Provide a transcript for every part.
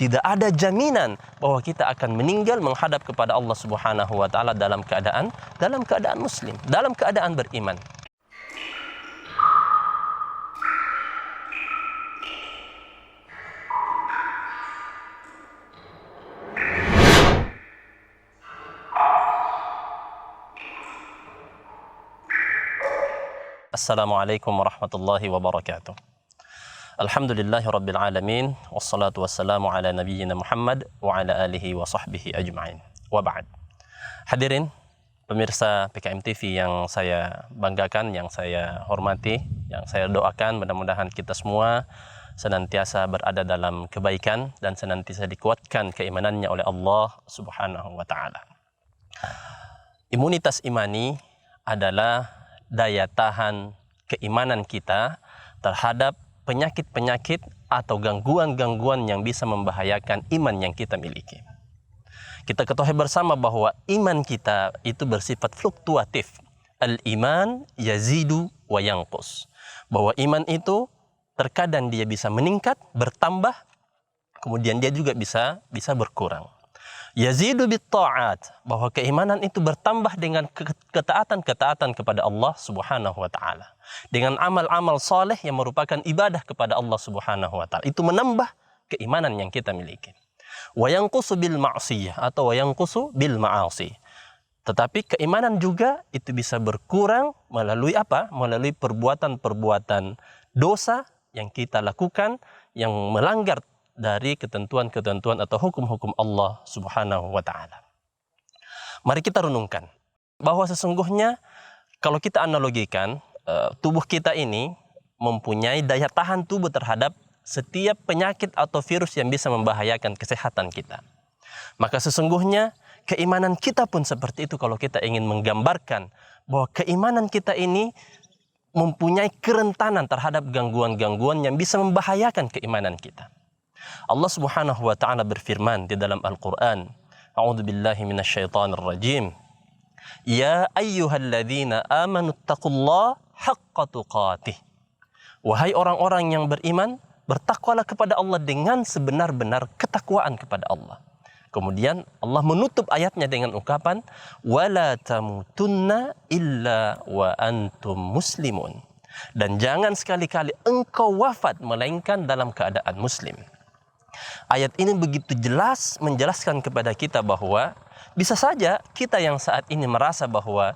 tidak ada jaminan bahwa kita akan meninggal menghadap kepada Allah Subhanahu wa taala dalam keadaan muslim, dalam keadaan beriman. Assalamualaikum warahmatullahi wabarakatuh. Alhamdulillahi rabbil alamin, wassalatu wassalamu ala nabiyyina Muhammad wa ala alihi wa sahbihi ajma'in. Wa ba'd. Hadirin pemirsa PKM TV yang saya banggakan, yang saya hormati, yang saya doakan, mudah-mudahan kita semua senantiasa berada dalam kebaikan dan senantiasa dikuatkan keimanannya oleh Allah Subhanahu wa taala. Imunitas imani adalah daya tahan keimanan kita terhadap penyakit-penyakit atau gangguan-gangguan yang bisa membahayakan iman yang kita miliki. Kita ketahui bersama bahwa iman kita itu bersifat fluktuatif. Al-iman yazidu wa yanqus. Bahwa iman itu terkadang dia bisa meningkat, bertambah, kemudian dia juga bisa berkurang. Yazidu bit-ta'at, bahwa keimanan itu bertambah dengan ketaatan-ketaatan kepada Allah Subhanahu wa taala. Dengan amal-amal saleh yang merupakan ibadah kepada Allah Subhanahu wa taala. Itu menambah keimanan yang kita miliki. Wa yanqusu bil ma'siyah atau wa yanqusu bil ma'asi. Tetapi keimanan juga itu bisa berkurang melalui apa? Melalui perbuatan-perbuatan dosa yang kita lakukan yang melanggar dari ketentuan-ketentuan atau hukum-hukum Allah Subhanahu wa taala. Mari kita renungkan bahwa sesungguhnya kalau kita analogikan, tubuh kita ini mempunyai daya tahan tubuh terhadap setiap penyakit atau virus yang bisa membahayakan kesehatan kita. Maka sesungguhnya keimanan kita pun seperti itu kalau kita ingin menggambarkan bahwa keimanan kita ini mempunyai kerentanan terhadap gangguan-gangguan yang bisa membahayakan keimanan kita. Allah Subhanahu wa taala berfirman di dalam Al-Qur'an, A'udzu billahi minasyaitonir rajim. Ya ayyuhalladzina amanu taqullaha haqqa tuqatih. Wahai orang-orang yang beriman, bertakwalah kepada Allah dengan sebenar-benar ketakwaan kepada Allah. Kemudian Allah menutup ayatnya dengan ungkapan wala tamutunna illa wa antum muslimun. Dan jangan sekali-kali engkau wafat melainkan dalam keadaan muslim. Ayat ini begitu jelas menjelaskan kepada kita bahwa bisa saja kita yang saat ini merasa bahwa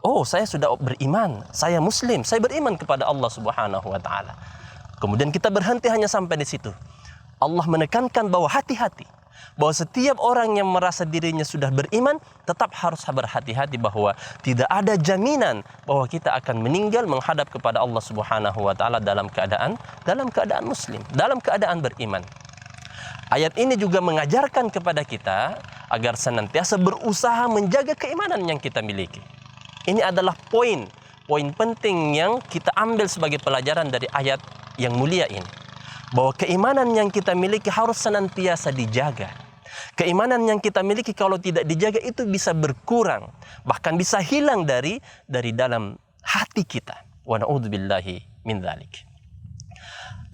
oh, saya sudah beriman, saya muslim, saya beriman kepada Allah Subhanahu wa taala. Kemudian kita berhenti hanya sampai di situ. Allah menekankan bahwa hati-hati, bahwa setiap orang yang merasa dirinya sudah beriman tetap harus berhati-hati bahwa tidak ada jaminan bahwa kita akan meninggal menghadap kepada Allah Subhanahu wa taala dalam keadaan muslim, dalam keadaan beriman. Ayat ini juga mengajarkan kepada kita agar senantiasa berusaha menjaga keimanan yang kita miliki. Ini adalah poin penting yang kita ambil sebagai pelajaran dari ayat yang mulia ini. Bahwa keimanan yang kita miliki harus senantiasa dijaga. Keimanan yang kita miliki kalau tidak dijaga itu bisa berkurang. Bahkan bisa hilang dari dalam hati kita. Wa na'udzubillahi min dzalik.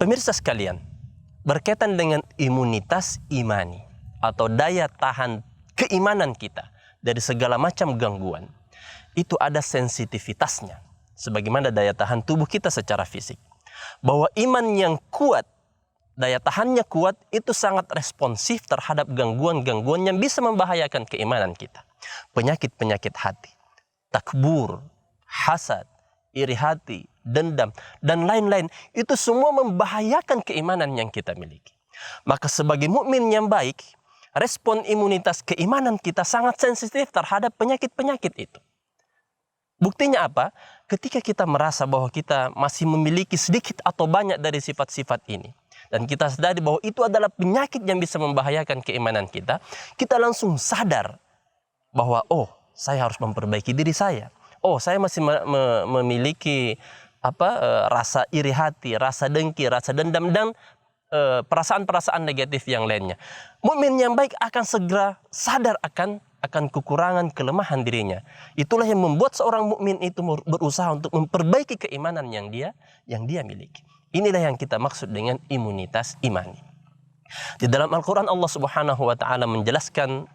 Pemirsa sekalian, berkaitan dengan imunitas imani atau daya tahan keimanan kita dari segala macam gangguan, itu ada sensitivitasnya sebagaimana daya tahan tubuh kita secara fisik. Bahwa iman yang kuat, daya tahannya kuat, itu sangat responsif terhadap gangguan-gangguan yang bisa membahayakan keimanan kita. Penyakit-penyakit hati, takbur, hasad, iri hati, dendam, dan lain-lain, itu semua membahayakan keimanan yang kita miliki. Maka sebagai mukmin yang baik, respon imunitas keimanan kita sangat sensitif terhadap penyakit-penyakit itu. Buktinya apa? Ketika kita merasa bahwa kita masih memiliki sedikit atau banyak dari sifat-sifat ini, dan kita sadari bahwa itu adalah penyakit yang bisa membahayakan keimanan kita, kita langsung sadar bahwa oh, saya harus memperbaiki diri saya. Oh, saya masih memiliki rasa iri hati, rasa dengki, rasa dendam, dan perasaan-perasaan negatif yang lainnya. Mukmin yang baik akan segera sadar akan kekurangan kelemahan dirinya. Itulah yang membuat seorang mukmin itu berusaha untuk memperbaiki keimanan yang dia miliki. Inilah yang kita maksud dengan imunitas imani. Di dalam Al-Quran Allah Subhanahu wa Ta'ala menjelaskan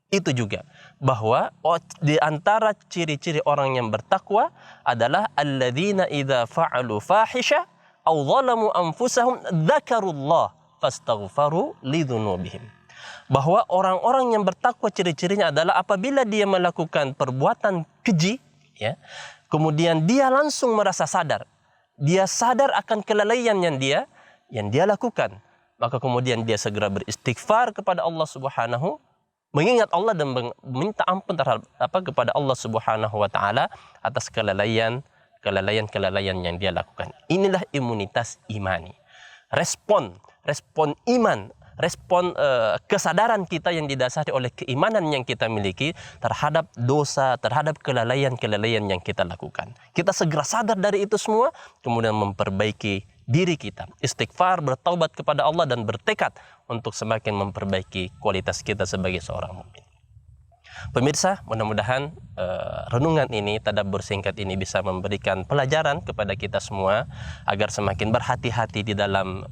itu juga, bahwa di antara ciri-ciri orang yang bertakwa adalah alladzina idza fa'alu fahisha aw zalamu anfusahum dzakarullah fastaghfaru lidzunubihim. Bahwa orang-orang yang bertakwa ciri-cirinya adalah apabila dia melakukan perbuatan keji, ya, kemudian dia langsung merasa sadar, dia sadar akan kelalaian yang dia lakukan, maka kemudian dia segera beristighfar kepada Allah Subhanahu, mengingat Allah dan meminta ampun kepada Allah Subhanahu wa Ta'ala atas kelalaian yang dia lakukan. Inilah imunitas imani. Respon iman, respon kesadaran kita yang didasari oleh keimanan yang kita miliki terhadap dosa, terhadap kelalaian yang kita lakukan. Kita segera sadar dari itu semua, kemudian memperbaiki diri kita, istighfar, bertaubat kepada Allah, dan bertekad untuk semakin memperbaiki kualitas kita sebagai seorang mukmin. Pemirsa, mudah-mudahan renungan ini, tadabbur singkat ini bisa memberikan pelajaran kepada kita semua agar semakin berhati-hati di dalam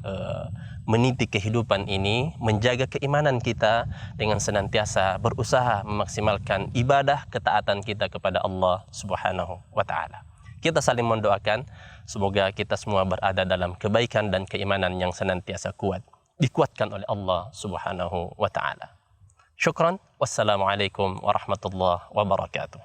meniti kehidupan ini, menjaga keimanan kita dengan senantiasa berusaha memaksimalkan ibadah ketaatan kita kepada Allah Subhanahu wa Ta'ala. Kita saling mendoakan semoga kita semua berada dalam kebaikan dan keimanan yang senantiasa kuat, dikuatkan oleh Allah Subhanahu wa Ta'ala. Syukran. Wassalamualaikum warahmatullahi wabarakatuh.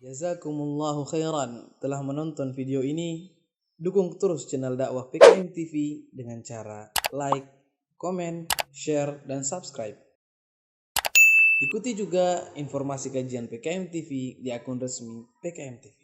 Jazakumullahu khairan telah menonton video ini. Dukung terus channel dakwah PKM TV dengan cara like, komen, share, dan subscribe. Ikuti juga informasi kajian PKM TV di akun resmi PKM TV.